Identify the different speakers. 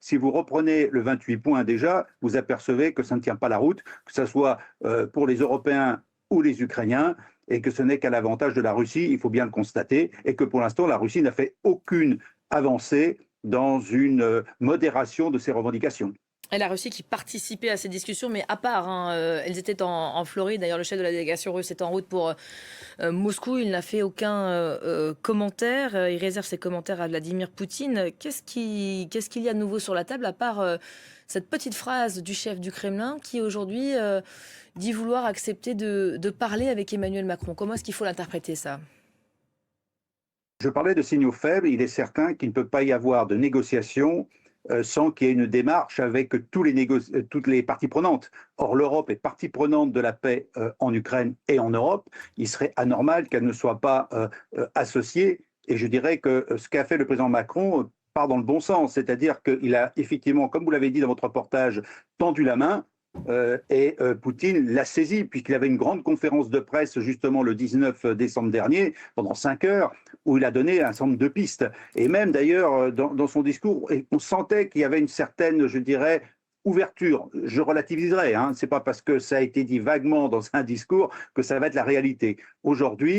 Speaker 1: si vous reprenez le 28 points déjà, vous apercevez que ça ne tient pas la route, que ce soit pour les Européens ou les Ukrainiens, et que ce n'est qu'à l'avantage de la Russie, il faut bien le constater, et que pour l'instant, la Russie n'a fait aucune avancée dans une modération de ses revendications.
Speaker 2: Et la Russie qui participait à ces discussions, mais à part, hein, elles étaient en Floride. D'ailleurs, le chef de la délégation russe est en route pour Moscou. Il n'a fait aucun commentaire. Il réserve ses commentaires à Vladimir Poutine. Qu'est-ce qu'il y a de nouveau sur la table, à part cette petite phrase du chef du Kremlin qui aujourd'hui dit vouloir accepter de parler avec Emmanuel Macron? Comment est-ce qu'il faut l'interpréter, ça?
Speaker 1: Je parlais de signaux faibles. Il est certain qu'il ne peut pas y avoir de négociation sans qu'il y ait une démarche avec toutes les parties prenantes. Or, l'Europe est partie prenante de la paix en Ukraine et en Europe. Il serait anormal qu'elle ne soit pas associée. Et je dirais que ce qu'a fait le président Macron part dans le bon sens. C'est-à-dire qu'il a effectivement, comme vous l'avez dit dans votre reportage, tendu la main. Poutine l'a saisi, puisqu'il avait une grande conférence de presse justement le 19 décembre dernier, pendant 5 heures, où il a donné un certain nombre de pistes. Et même d'ailleurs, dans son discours, on sentait qu'il y avait une certaine, je dirais, ouverture. Je relativiserai, hein. Ce n'est pas parce que ça a été dit vaguement dans un discours que ça va être la réalité. Aujourd'hui,